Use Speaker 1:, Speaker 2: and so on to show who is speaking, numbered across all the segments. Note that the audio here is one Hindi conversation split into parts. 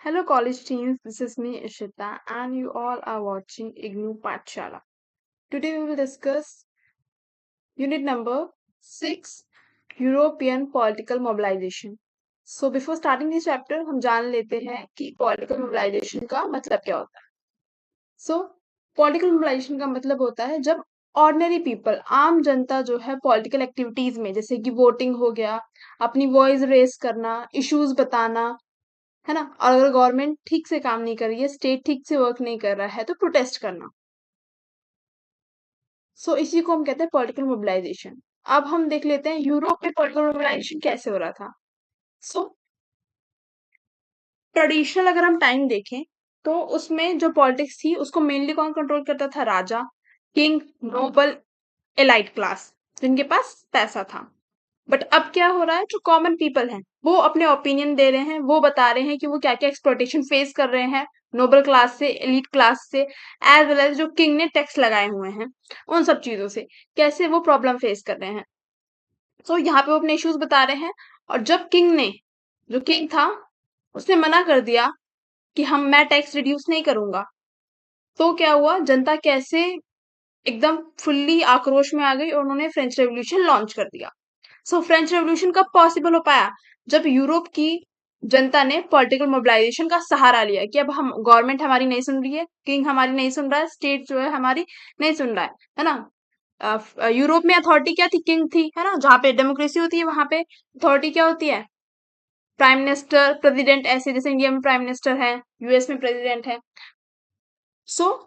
Speaker 1: Hello, college teens. This is me, Ishita, and you all are watching IGNU Pathshala. Today, we will discuss unit number 6 European Political Mobilization. So, before starting this chapter, हम जान लेते हैं कि political mobilization का मतलब क्या होता है. So, political mobilization का मतलब होता है जब ऑर्डिनरी पीपल आम जनता जो है पॉलिटिकल एक्टिविटीज में जैसे कि वोटिंग हो गया, अपनी वॉइस रेस करना, इश्यूज बताना, है ना? और अगर गवर्नमेंट ठीक से काम नहीं कर रही है, स्टेट ठीक से वर्क नहीं कर रहा है, तो प्रोटेस्ट करना। सो इसी को हम कहते हैं पॉलिटिकल मोबिलाइजेशन। अब हम देख लेते हैं यूरोप में पॉलिटिकल मोबिलाइजेशन कैसे हो रहा था। सो ट्रेडिशनल अगर हम टाइम देखें तो उसमें जो पॉलिटिक्स थी उसको मेनली कौन कंट्रोल करता था? राजा, किंग, नोबल, एलाइट क्लास, जिनके पास पैसा था। बट अब क्या हो रहा है, जो कॉमन पीपल हैं वो अपने ओपिनियन दे रहे हैं, वो बता रहे हैं कि वो क्या क्या एक्सप्लॉइटेशन फेस कर रहे हैं, नोबल क्लास से, एलीट क्लास से, एज वेल एज जो किंग ने टैक्स लगाए हुए हैं उन सब चीजों से कैसे वो प्रॉब्लम फेस कर रहे हैं। तो यहाँ पे वो अपने इश्यूज बता रहे हैं। और जब किंग ने, जो किंग था, उसने मना कर दिया कि मैं टैक्स रिड्यूस नहीं करूंगा, तो क्या हुआ, जनता कैसे एकदम फुल्ली आक्रोश में आ गई और उन्होंने फ्रेंच रेवोल्यूशन लॉन्च कर दिया। सो फ्रेंच रेवोल्यूशन कब पॉसिबल हो पाया? जब यूरोप की जनता ने पॉलिटिकल मोबिलाइजेशन का सहारा लिया कि अब हम गवर्नमेंट हमारी नहीं सुन रही है, किंग हमारी नहीं सुन रहा है, स्टेट जो है हमारी नहीं सुन रहा है ना? यूरोप में अथॉरिटी क्या थी? किंग थी, है ना? जहाँ पे डेमोक्रेसी होती है वहां पे अथॉरिटी क्या होती है? प्राइम मिनिस्टर, प्रेसिडेंट, ऐसे जैसे इंडिया में प्राइम मिनिस्टर है, यूएस में प्रेसिडेंट है। सो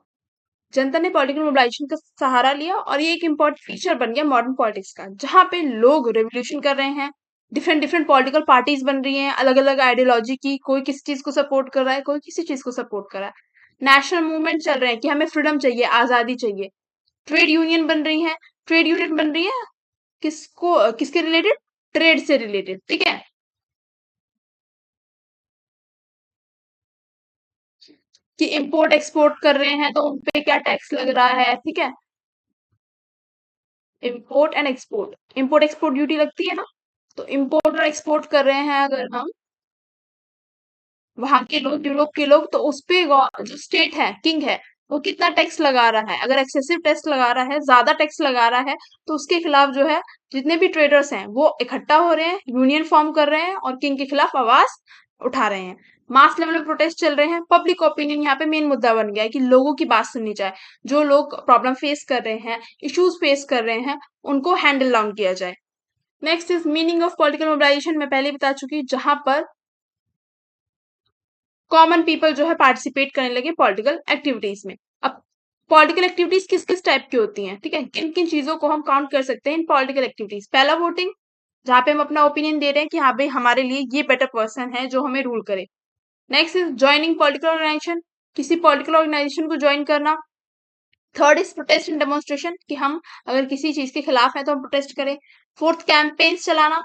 Speaker 1: जनता ने पॉलिटिकल मोबिलाइजेशन का सहारा लिया और ये एक इम्पोर्टेंट फीचर बन गया मॉडर्न पॉलिटिक्स का, जहां पे लोग रेवोल्यूशन कर रहे हैं, डिफरेंट डिफरेंट पॉलिटिकल पार्टीज बन रही हैं, अलग अलग आइडियोलॉजी की, कोई किसी चीज को सपोर्ट कर रहा है, कोई किसी चीज को सपोर्ट कर रहा है। नेशनल मूवमेंट चल रहे हैं कि हमें फ्रीडम चाहिए, आजादी चाहिए। ट्रेड यूनियन बन रही है। ट्रेड यूनियन बन रही है किसको, किसके रिलेटेड? ट्रेड से रिलेटेड, ठीक है? कि इंपोर्ट एक्सपोर्ट कर रहे हैं तो उन पे क्या टैक्स लग रहा है, ठीक है? Import and export, import export duty लगती है ना? तो इंपोर्ट और एक्सपोर्ट कर रहे हैं अगर हम, वहां के लोग, यूरोप के लोग, तो उस पे जो स्टेट है, किंग है, वो कितना टैक्स लगा रहा है? अगर एक्सेसिव टैक्स लगा रहा है, ज्यादा टैक्स लगा रहा है, तो उसके खिलाफ जो है जितने भी ट्रेडर्स हैं वो इकट्ठा हो रहे हैं, यूनियन फॉर्म कर रहे हैं और किंग के खिलाफ आवाज उठा रहे हैं। मास लेवल पे प्रोटेस्ट चल रहे हैं। पब्लिक ओपिनियन यहाँ पे मेन मुद्दा बन गया है कि लोगों की बात सुननी चाहिए। जो लोग प्रॉब्लम फेस कर रहे हैं, इश्यूज फेस कर रहे हैं, उनको हैंडल डाउन किया जाए। Next is meaning of political mobilization. मैं पहले बता चुकी, जहां पर कॉमन पीपल जो है पार्टिसिपेट करने लगे पॉलिटिकल एक्टिविटीज में। अब पॉलिटिकल एक्टिविटीज किस किस टाइप की होती हैं, ठीक है? किन किन चीजों को हम काउंट कर सकते हैं इन पॉलिटिकल एक्टिविटीज? पहला, वोटिंग, जहाँ पे हम अपना ओपिनियन दे रहे हैं कि हाँ भाई हमारे लिए ये बेटर पर्सन है जो हमें रूल करे। Next is joining political organization, किसी पॉलिटिकल ऑर्गेनाइजेशन को ज्वाइन करना। Third is protest and demonstration, कि हम अगर किसी चीज के खिलाफ है तो हम प्रोटेस्ट करें। फोर्थ, कैंपेन्स चलाना,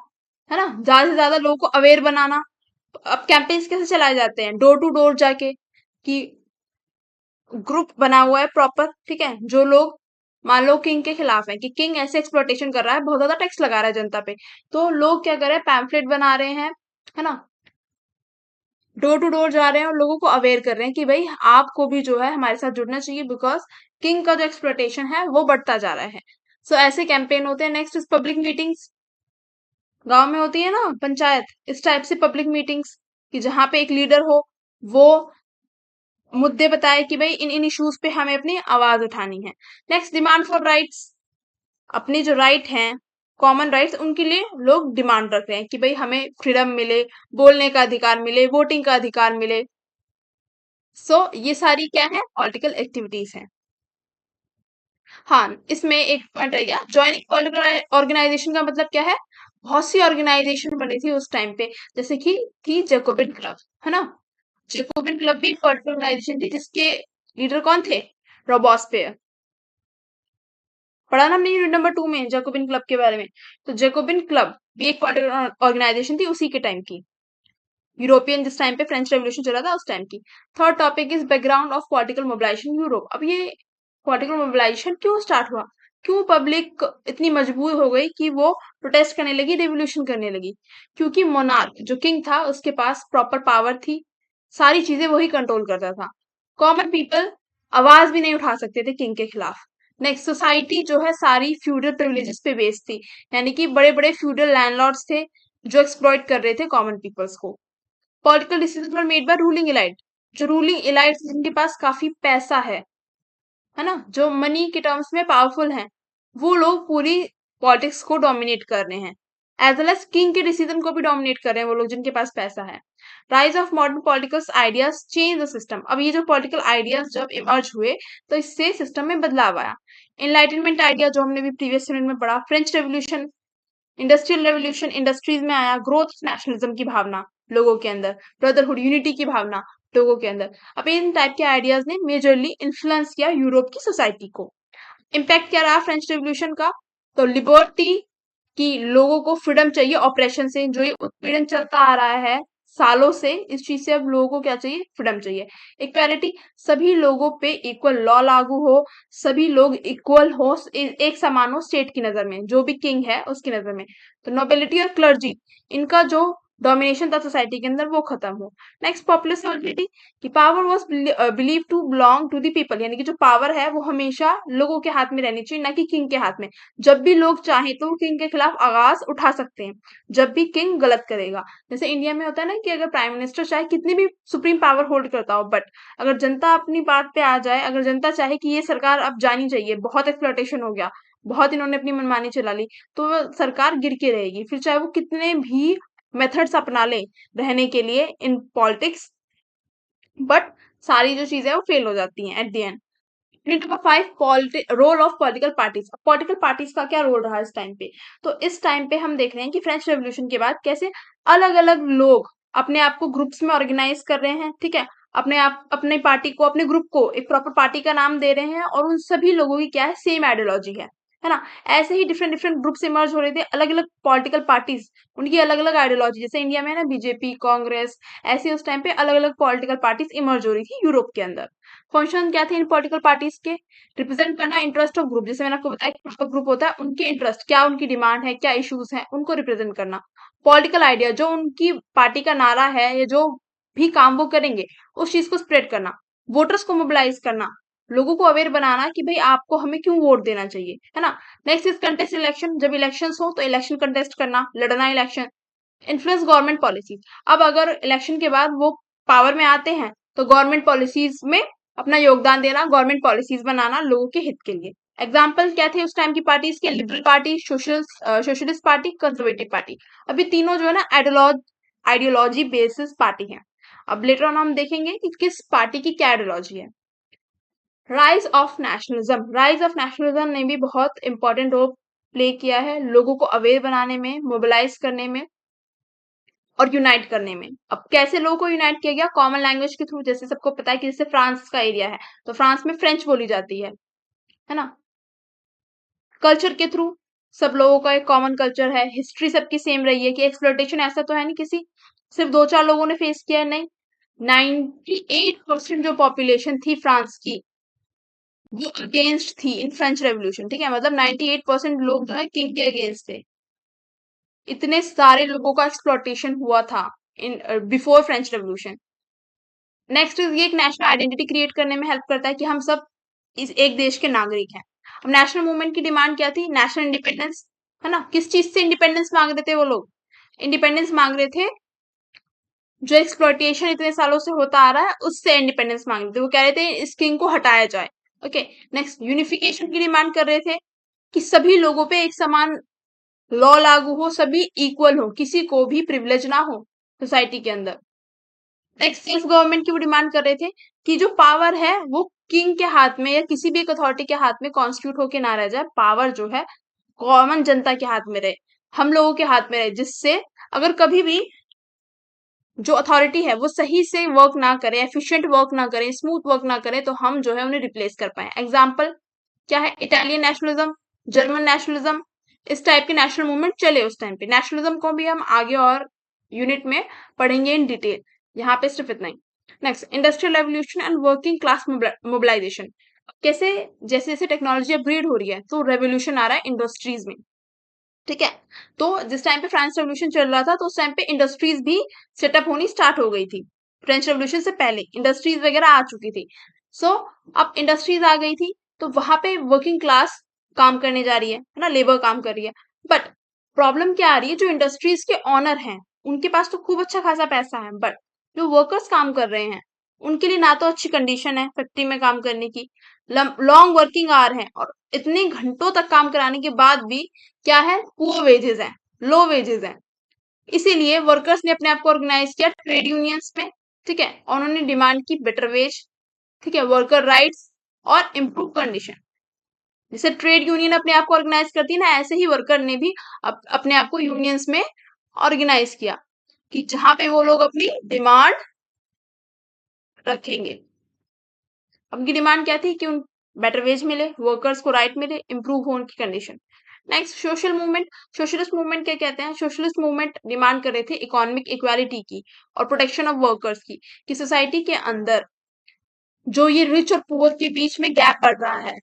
Speaker 1: है ना? ज्यादा से ज्यादा लोगों को अवेयर बनाना। अब कैंपेन्स कैसे चलाए जाते हैं? डोर टू डोर जाके, कि ग्रुप बना हुआ है प्रॉपर, ठीक है? जो लोग मान लो किंग के खिलाफ है कि किंग ऐसे एक्सप्लॉइटेशन कर रहा है, बहुत ज्यादा टैक्स लगा रहा है जनता पे, तो लोग क्या कर रहे हैं? पैम्फलेट बना रहे हैं, है ना? डोर टू डोर जा रहे हैं और लोगों को अवेयर कर रहे हैं कि भाई आपको भी जो है हमारे साथ जुड़ना चाहिए, बिकॉज किंग का जो एक्सप्लॉइटेशन है वो बढ़ता जा रहा है। सो ऐसे कैंपेन होते हैं। नेक्स्ट इज पब्लिक मीटिंग्स, गांव में होती है ना पंचायत, इस टाइप से पब्लिक मीटिंग्स, कि जहां पे एक लीडर हो, वो मुद्दे बताए कि भाई इन इन इश्यूज पे हमें अपनी आवाज उठानी है। नेक्स्ट, डिमांड फॉर राइट्स, अपने जो राइट हैं, कॉमन राइट्स, उनके लिए लोग डिमांड रख रहे हैं कि भाई हमें फ्रीडम मिले, बोलने का अधिकार मिले, वोटिंग का अधिकार मिले। सो ये सारी क्या है? पॉलिटिकल एक्टिविटीज हैं। हाँ, इसमें एक पॉइंट रह गया, ज्वाइनिंग पॉलिटिकल ऑर्गेनाइजेशन का मतलब क्या है? बहुत सी ऑर्गेनाइजेशन बनी थी उस टाइम पे, जैसे कि थी जैकोबिन क्लब, है ना? जैकोबिन क्लब भी पॉलिटिकल ऑर्गेनाइजेशन थी, जिसके लीडर कौन थे? रॉबॉस्पियर। पढ़ा ना हमने यूनिट नंबर 2 में जैकोबिन क्लब के बारे में? तो जैकोबिन क्लब भी एक पॉलिटिकल ऑर्गेनाइजेशन थी उसी के टाइम की, यूरोपियन, जिस टाइम पे फ्रेंच रेवोल्यूशन चला था उस टाइम की। Third topic is background of political mobilization Europe. अब ये पॉलिटिकल मोबिलाइजेशन क्यों स्टार्ट हुआ? क्यों पब्लिक इतनी मजबूर हो गई कि वो प्रोटेस्ट करने लगी, रेवोल्यूशन करने लगी? क्योंकि मोनार्क, जो किंग था, उसके पास प्रॉपर पावर थी, सारी चीजें वही कंट्रोल करता था। कॉमन पीपल आवाज भी नहीं उठा सकते थे किंग के खिलाफ। नेक्स्ट, सोसाइटी जो है सारी फ्यूडल प्रिविलेजेस पे बेस्ड थी, यानी कि बड़े बड़े फ्यूडल लैंडलॉर्ड्स थे जो एक्सप्लॉइट कर रहे थे कॉमन पीपल्स को। Political decision were made by ruling elite, जो रूलिंग इलाइट जिनके पास काफी पैसा है ना, जो मनी के टर्म्स में पावरफुल हैं, वो लोग पूरी पॉलिटिक्स को डोमिनेट कर रहे हैं। एज वेल एज किंग के डिसीजन को भी डोमिनेट कर रहे हैं वो लोग जिनके पास पैसा है। Rise of modern political ideas change the system, अब ये जो पॉलिटिकल आइडियाज जब इमर्ज हुए तो इससे सिस्टम में बदलाव आया। एनलाइटनमेंट आइडिया जो हमने भी प्रीवियस यूनिट में पढ़ा, French revolution, industrial revolution, industries में आया, ग्रोथ नेशनलिज्म की भावना लोगों के अंदर, ब्रदरहुड यूनिटी की भावना लोगों के अंदर। अब इन टाइप के आइडियाज ने मेजरली इन्फ्लुएंस किया यूरोप की सोसाइटी को। इम्पैक्ट क्या रहा फ्रेंच रेवोल्यूशन का? तो लिबर्टी, कि लोगों को फ्रीडम चाहिए ऑपरेशन से, जो ये उत्पीड़न चलता आ रहा है सालों से, इस चीज से अब लोगों को क्या चाहिए? फ्रीडम चाहिए। इक्वालिटी, सभी लोगों पे इक्वल लॉ लागू हो, सभी लोग इक्वल हो, एक समान हो स्टेट की नजर में, जो भी किंग है उसकी नजर में। तो नोबिलिटी और क्लर्जी, इनका जो डोमिनेशन था सोसाइटी के अंदर वो खत्म हो। नेक्स्ट, पॉपुलर सोलिडिटी, कि power was believe to belong to the people, यानी कि जो पावर है वो हमेशा लोगों के हाथ में रहनी चाहिए, ना कि किंग के हाथ में। जब भी लोग चाहें तो वो किंग के खिलाफ आवाज उठा सकते हैं, जब भी किंग गलत करेगा। जैसे इंडिया में होता है ना कि अगर प्राइम मिनिस्टर चाहे कितनी भी सुप्रीम पावर होल्ड करता हो, बट अगर जनता अपनी बात पे आ जाए, अगर जनता चाहे कि ये सरकार अब जानी चाहिए, बहुत एक्सप्लॉयटेशन हो गया, बहुत इन्होंने अपनी मनमानी चला ली, तो वो सरकार गिर के रहेगी, फिर चाहे वो कितने भी मेथड्स अपना ले रहने के लिए इन पॉलिटिक्स, बट सारी जो चीजें वो फेल हो जाती हैं at the end. Number 5, role of political parties. Political parties का क्या रोल रहा इस टाइम पे? तो इस टाइम पे हम देख रहे हैं कि फ्रेंच रेवोल्यूशन के बाद कैसे अलग अलग लोग अपने आप को ग्रुप्स में ऑर्गेनाइज कर रहे हैं, ठीक है, अपने आप अपने पार्टी को, अपने ग्रुप को एक प्रॉपर पार्टी का नाम दे रहे हैं, और उन सभी लोगों की क्या है? सेम आइडियोलॉजी है ना। ऐसे ही डिफरेंट डिफरेंट ग्रुप्स इमर्ज हो रहे थे, अलग अलग पॉलिटिकल पार्टीज, उनकी अलग अलग आइडियोलॉजी, जैसे इंडिया में है ना बीजेपी, कांग्रेस, ऐसे उस टाइम पे अलग अलग पॉलिटिकल पार्टीज इमर्ज हो रही थी यूरोप के अंदर। फंक्शन क्या थे इन पॉलिटिकल पार्टीज के? रिप्रेजेंट करना इंटरेस्ट ऑफ ग्रुप, जैसे मैंने आपको बताया ग्रुप होता है, उनके इंटरेस्ट क्या, उनकी डिमांड है, क्या इश्यूज हैं, उनको रिप्रेजेंट करना। पॉलिटिकल आइडिया, जो उनकी पार्टी का नारा है या जो भी काम वो करेंगे उस चीज को स्प्रेड करना। वोटर्स को मोबिलाइज करना, लोगों को अवेयर बनाना कि भाई आपको हमें क्यों वोट देना चाहिए, है ना। नेक्स्ट इज कंटेस्ट इलेक्शन, जब इलेक्शन हो तो इलेक्शन कंटेस्ट करना, लड़ना इलेक्शन। इन्फ्लुएंस गवर्नमेंट पॉलिसी, अब अगर इलेक्शन के बाद वो पावर में आते हैं तो गवर्नमेंट पॉलिसीज में अपना योगदान देना, गवर्नमेंट पॉलिसीज बनाना लोगों के हित के लिए। एग्जाम्पल क्या थे उस टाइम की पार्टीज के? Liberal party, socialist party, conservative party. अभी तीनों जो है ना आइडियोलॉजी बेसिस पार्टी है। अब लेटर ऑन हम देखेंगे कि किस पार्टी की क्या आइडियोलॉजी है। Rise of nationalism, rise of nationalism ने भी बहुत इंपॉर्टेंट रोल प्ले किया है लोगों को अवेयर बनाने में, मोबिलाइज करने में और यूनाइट करने में। अब कैसे लोगों को यूनाइट किया गया? कॉमन लैंग्वेज के थ्रू, जैसे सबको पता है कि जैसे फ्रांस का एरिया है तो फ्रांस में फ्रेंच बोली जाती है ना। कल्चर के थ्रू, सब लोगों का एक कॉमन कल्चर है, हिस्ट्री सबकी सेम रही है, कि एक्सप्लॉयटेशन ऐसा तो है नहीं किसी सिर्फ दो चार लोगों ने फेस किया है, नहीं। 98% जो पॉपुलेशन थी फ्रांस की वो अगेंस्ट थी इन फ्रेंच रेवोल्यूशन, ठीक है, मतलब 98% लोग जो है किंग के अगेंस्ट थे। इतने सारे लोगों का एक्सप्लॉयटेशन हुआ था in before French revolution. Next ये एक नेशनल आइडेंटिटी क्रिएट करने में हेल्प करता है कि हम सब इस एक देश के नागरिक हैं। अब नेशनल मूवमेंट की डिमांड क्या थी? नेशनल इंडिपेंडेंस, है ना। किस चीज से इंडिपेंडेंस मांग रहे थे वो लोग? इंडिपेंडेंस मांग रहे थे, जो एक्सप्लॉयटेशन इतने सालों से होता आ रहा है उससे इंडिपेंडेंस मांग रहे थे। वो कह रहे थे इस किंग को हटाया जाए। ओके। नेक्स्ट, यूनिफिकेशन की डिमांड कर रहे थे कि सभी लोगों पे एक समान लॉ लागू हो, सभी इक्वल हो, किसी को भी प्रिविलेज ना हो सोसाइटी के अंदर। नेक्स्ट, सेल्फ गवर्नमेंट की वो डिमांड कर रहे थे कि जो पावर है वो किंग के हाथ में या किसी भी एक अथॉरिटी के हाथ में कॉन्स्टिट्यूट होके ना रह जाए, पावर जो है कॉमन जनता के हाथ में रहे, हम लोगों के हाथ में रहे, जिससे अगर कभी भी जो अथॉरिटी है वो सही से वर्क ना करे, एफिशिएंट वर्क ना करे, स्मूथ वर्क ना करे, तो हम जो है उन्हें रिप्लेस कर पाए। एग्जाम्पल क्या है? इटालियन नेशनलिज्म, जर्मन नेशनलिज्म, इस टाइप के नेशनल मूवमेंट चले उस टाइम पे। नेशनलिज्म को भी हम आगे और यूनिट में पढ़ेंगे इन डिटेल, यहाँ पे सिर्फ इतना ही। Next, industrial revolution and working class mobilization. कैसे? जैसे जैसे टेक्नोलॉजी अपग्रेड हो रही है तो रेवोल्यूशन आ रहा है इंडस्ट्रीज में, ठीक है। तो जिस टाइम पे फ्रांस रेवोल्यूशन चल रहा था तो उस टाइम पे इंडस्ट्रीज भी सेटअप होनी स्टार्ट हो गई थी, फ्रेंच रेवोल्यूशन से पहले इंडस्ट्रीज वगैरह आ चुकी थी। सो अब इंडस्ट्रीज आ गई थी तो वहां पे वर्किंग क्लास काम करने जा रही है ना, लेबर काम कर रही है। बट प्रॉब्लम क्या आ रही है, जो इंडस्ट्रीज के ऑनर हैं उनके पास तो खूब अच्छा खासा पैसा है, बट जो वर्कर्स काम कर रहे हैं उनके लिए ना तो अच्छी कंडीशन है फैक्ट्री में काम करने की, लॉन्ग वर्किंग आवर है, और इतने घंटों तक काम कराने के बाद भी क्या है, पुअर वेजेस है, लो वेजेस है। इसीलिए वर्कर्स ने अपने आप को ऑर्गेनाइज किया ट्रेड यूनियंस में, ठीक है, और उन्होंने डिमांड की बेटर वेज, ठीक है, वर्कर राइट्स और इम्प्रूव कंडीशन। जैसे ट्रेड यूनियन अपने आप को ऑर्गेनाइज करती है ना, ऐसे ही वर्कर ने भी अपने आप को यूनियंस में ऑर्गेनाइज किया कि जहां पे वो लोग अपनी डिमांड रखेंगे। उनकी डिमांड क्या थी कि उन बेटर वेज मिले, वर्कर्स को राइट मिले, इंप्रूव हो उनकी condition. Next social movement. Socialist movement क्या कहते हैं, सोशलिस्ट मूवमेंट डिमांड कर रहे थे इकोनॉमिक इक्वालिटी की और प्रोटेक्शन ऑफ वर्कर्स की, कि सोसाइटी के अंदर जो ये रिच और पुअर के बीच में गैप बढ़ रहा है,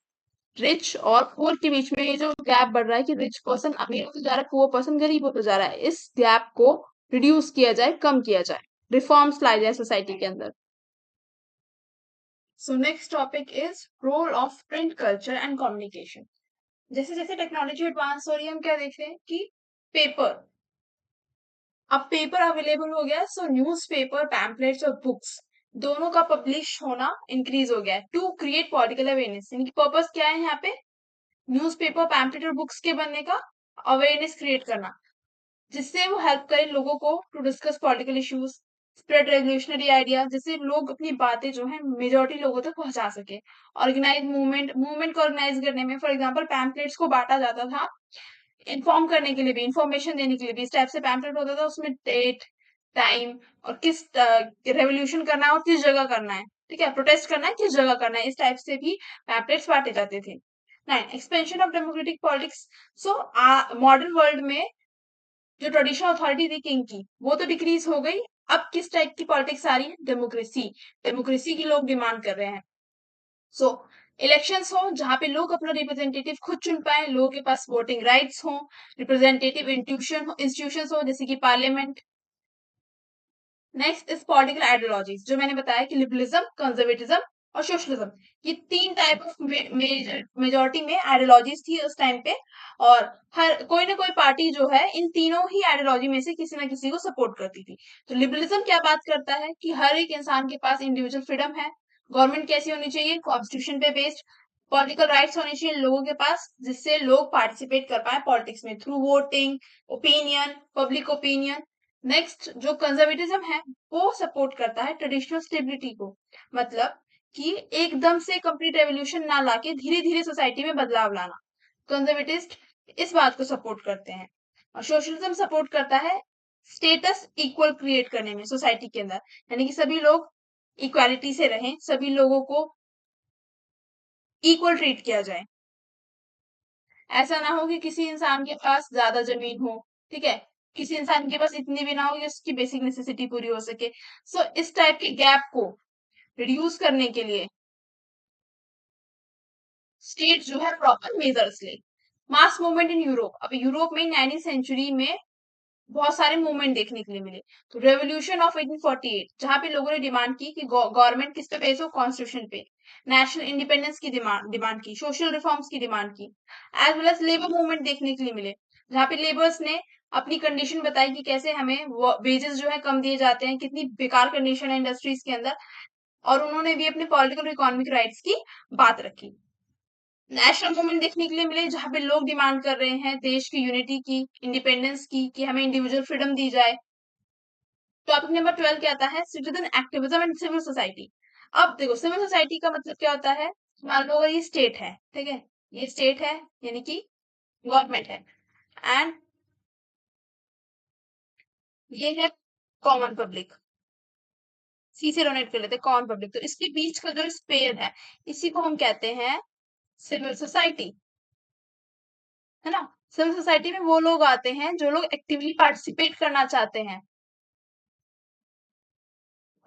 Speaker 1: रिच और पुअर के बीच में ये जो गैप बढ़ रहा है कि रिच पर्सन अमीर होता जा रहा है, पुअर पर्सन गरीब होता जा रहा है, इस गैप को रिड्यूस किया जाए, कम किया जाए, रिफॉर्म्स लाए जाए सोसाइटी के अंदर। So next topic is role of print culture and communication. जैसे जैसे टेक्नोलॉजी एडवांस हो रही है, हम क्या देख रहे हैं कि पेपर, अब पेपर अवेलेबल हो गया, सो न्यूज़पेपर, पैम्पलेट्स और बुक्स दोनों का पब्लिश होना इंक्रीज हो गया है टू क्रिएट पॉलिटिकल अवेयरनेस। यानी कि पर्पस क्या है यहाँ पे, न्यूज़पेपर, पैम्पलेट और बुक्स के बनने का अवेयरनेस क्रिएट करना, जिससे वो हेल्प करे लोगों को to discuss political issues, spread revolutionary idea, जिससे लोग अपनी बातें जो है मेजोरिटी लोगों तक पहुंचा सके। ऑर्गेनाइज मूवमेंट को ऑर्गेनाइज करने में, फॉर एग्जांपल पैम्पलेट्स को बांटा जाता था इन्फॉर्म करने के लिए भी, इंफॉर्मेशन देने के लिए भी। इस टाइप से पैम्पलेट होता था, उसमें डेट, टाइम और किस रेवोल्यूशन करना है और किस जगह करना है, ठीक है, प्रोटेस्ट करना है किस जगह करना है, इस टाइप से भी पैम्पलेट्स बांटे जाते थे। 9 expansion of democratic politics. So modern world में जो ट्रेडिशनल अथॉरिटी थी किंग की, वो तो डिक्रीज हो गई। अब किस टाइप की पॉलिटिक्स आ रही है, डेमोक्रेसी, डेमोक्रेसी की लोग डिमांड कर रहे हैं। सो इलेक्शंस हो जहां पे लोग अपना रिप्रेजेंटेटिव खुद चुन पाए, लोगों के पास वोटिंग राइट्स हो, रिप्रेजेंटेटिव इंस्टीट्यूशन हो जैसे कि parliament. Next is political ideologies, जो मैंने बताया कि लिबरलिज्म, कंजर्वेटिज्म और सोशलिज्म, ये तीन टाइप ऑफ मेजोरिटी में आइडियोलॉजीज थी उस टाइम पे, और हर कोई ना कोई पार्टी जो है इन तीनों ही आइडियोलॉजी में से किसी ना किसी को सपोर्ट करती थी। तो लिबरलिज्म क्या बात करता है कि हर एक इंसान के पास इंडिविजुअल फ्रीडम है, गवर्नमेंट कैसी होनी चाहिए, कॉन्स्टिट्यूशन पे बेस्ड, पॉलिटिकल राइट्स होने चाहिए लोगों के पास, जिससे लोग पार्टिसिपेट कर पाए पॉलिटिक्स में through voting, opinion, public opinion. Next जो कंजर्वेटिज्म है वो सपोर्ट करता है ट्रेडिशनल स्टेबिलिटी को, मतलब कि एकदम से कंप्लीट रेवोल्यूशन ना लाके धीरे धीरे सोसाइटी में बदलाव लाना। कंजर्वेटिस्ट इस बात को सपोर्ट करते हैं। और सोशलिज्म सपोर्ट करता है स्टेटस इक्वल क्रिएट करने में सोसाइटी के अंदर, यानी कि सभी लोग इक्वालिटी से रहें, सभी लोगों को इक्वल ट्रीट किया जाए। ऐसा ना हो कि किसी इंसान के पास ज्यादा जमीन हो, ठीक है, किसी इंसान के पास इतनी भी ना हो कि उसकी बेसिक नेसेसिटी पूरी हो सके। सो इस टाइप के गैप को रिड्यूस करने के लिए स्टेट जो है प्रॉपर मेजर्स ले। मास मूवमेंट इन यूरोप, अब यूरोप में 19वीं सेंचुरी में बहुत सारे मूवमेंट देखने के लिए मिले। तो रेवोल्यूशन ऑफ 1848, जहां पे लोगों ने डिमांड की कि गवर्नमेंट किस पे बेस हो, कॉन्स्टिट्यूशन पे, नेशनल इंडिपेंडेंस की डिमांड की, सोशल रिफॉर्म्स की डिमांड की, as well as labour movement देखने के लिए मिले, जहां पे लेबर्स ने अपनी कंडीशन बताई कि कैसे हमें वेजेस जो है कम दिए जाते हैं, कितनी बेकार कंडीशन है इंडस्ट्रीज के अंदर, और उन्होंने भी अपने पॉलिटिकल और इकोनॉमिक राइट्स की बात रखी। नेशनल मूवमेंट देखने के लिए मिले, जहां पे लोग डिमांड कर रहे हैं देश की यूनिटी की, इंडिपेंडेंस की, कि हमें इंडिविजुअल फ्रीडम दी जाए। टॉपिक नंबर 12 क्या आता है, citizen activism and civil society. अब देखो सिविल सोसाइटी का मतलब क्या होता है, मान लो अगर ये स्टेट है, ठीक है, ये स्टेट है यानी कि गवर्नमेंट है, एंड ये है कॉमन पब्लिक, सी से डोनेट कर लेते हैं कॉमन पब्लिक, तो इसके बीच का जो स्पेयर है इसी को हम कहते हैं सिविल सोसाइटी, है ना। सिविल सोसाइटी में वो लोग आते हैं जो लोग एक्टिवली पार्टिसिपेट करना चाहते हैं,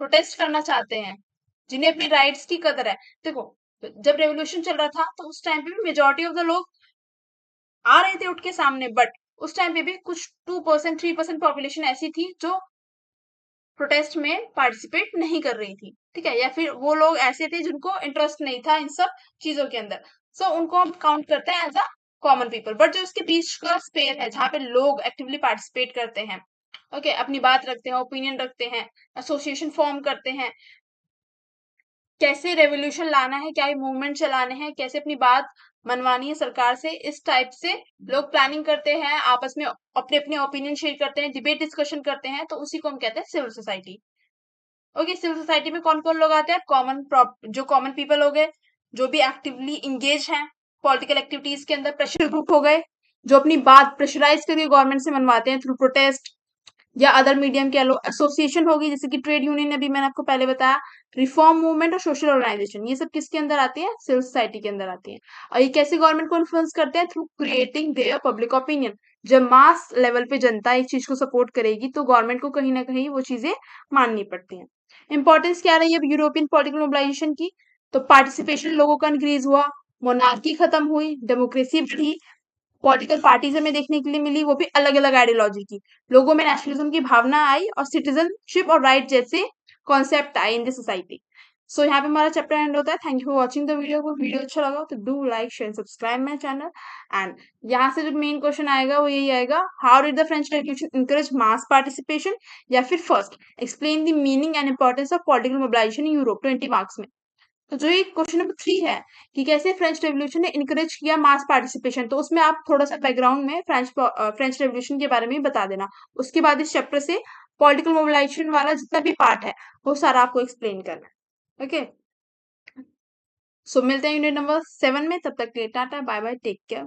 Speaker 1: प्रोटेस्ट करना चाहते हैं, जिन्हें अपनी राइट्स की कदर है। देखो जब रेवोल्यूशन चल रहा था तो उस टाइम पे भी मेजोरिटी ऑफ द लोग आ रहे थे उठ के सामने, बट उस टाइम पे भी कुछ 2% 3% पॉपुलेशन ऐसी थी जो प्रोटेस्ट में पार्टिसिपेट नहीं कर रही थी, ठीक है, या फिर वो लोग ऐसे थे जिनको इंटरेस्ट नहीं था इन सब चीजों के अंदर, सो उनको हम काउंट करते हैं as a common people. But जो उसके बीच का स्पेयर है जहाँ पे लोग एक्टिवली पार्टिसिपेट करते हैं, ओके, अपनी बात रखते हैं, ओपिनियन रखते हैं, एसोसिएशन फॉर्म करते हैं, कैसे रेवोल्यूशन लाना है, क्या मूवमेंट चलाने हैं, कैसे अपनी बात मनवानी है सरकार से, इस टाइप से लोग प्लानिंग करते हैं, आपस में अपने अपने ओपिनियन शेयर करते हैं, डिबेट डिस्कशन करते हैं, तो उसी को हम कहते हैं civil society. Okay, civil society में कौन कौन लोग आते हैं? जो कॉमन पीपल हो गए, जो भी एक्टिवली इंगेज हैं पॉलिटिकल एक्टिविटीज के अंदर, प्रेशर ग्रुप हो गए, जो अपनी बात प्रेशराइज करके गवर्नमेंट से मनवाते हैं थ्रू प्रोटेस्ट या अदर मीडियम कह लो, एसोसिएशन होगी जैसे कि ट्रेड यूनियन, अभी मैंने आपको पहले बताया, रिफॉर्म मूवमेंट और सोशल ऑर्गेनाइजेशन, ये सब किसके अंदर आती है? सिविल सोसाइटी के अंदर आती है। और ये कैसे गवर्नमेंट को इन्फ्लुएंस करते हैं? Through creating their public opinion. जब मास लेवल पे जनता एक चीज को सपोर्ट करेगी तो गवर्नमेंट को कहीं ना कहीं वो चीजें माननी पड़ती हैं। इंपॉर्टेंस क्या रही है अब यूरोपियन पॉलिटिकल मोबिलाइजेशन की? तो पार्टिसिपेशन लोगों का इंक्रीज हुआ, मोनार्की खत्म हुई, डेमोक्रेसी बढ़ी, पॉलिटिकल पार्टीज हमें देखने के लिए मिली, वो भी अलग अलग आइडियोलॉजी की, लोगों में नेशनलिज्म की भावना आई और सिटीजनशिप और राइट जैसे कॉन्सेप्ट आए इन द सोसाइटी। सो यहाँ पे हमारा चैप्टर एंड होता है। Thank you for watching the video. को वीडियो अच्छा लगा तो do like share subscribe my channel. And यहाँ से जो मेन क्वेश्चन आएगा वो यही आएगा, how did the French revolution encourage mass participation, या फिर first explain the meaning and importance of political mobilization in Europe, 20 marks में। तो जो ये क्वेश्चन नंबर 3 है कि कैसे फ्रेंच रेवोल्यूशन ने इनकरेज किया मास पार्टिसिपेशन, तो उसमें आप थोड़ा सा बैकग्राउंड में फ्रेंच रेवोल्यूशन के बारे में बता देना। उसके बाद इस चैप्टर से पॉलिटिकल मोबिलाइजेशन वाला जितना भी पार्ट है वो सारा आपको एक्सप्लेन करना है। ओके, सो मिलते हैं यूनिट नंबर 7 में, तब तक के लिए tata bye bye, take care.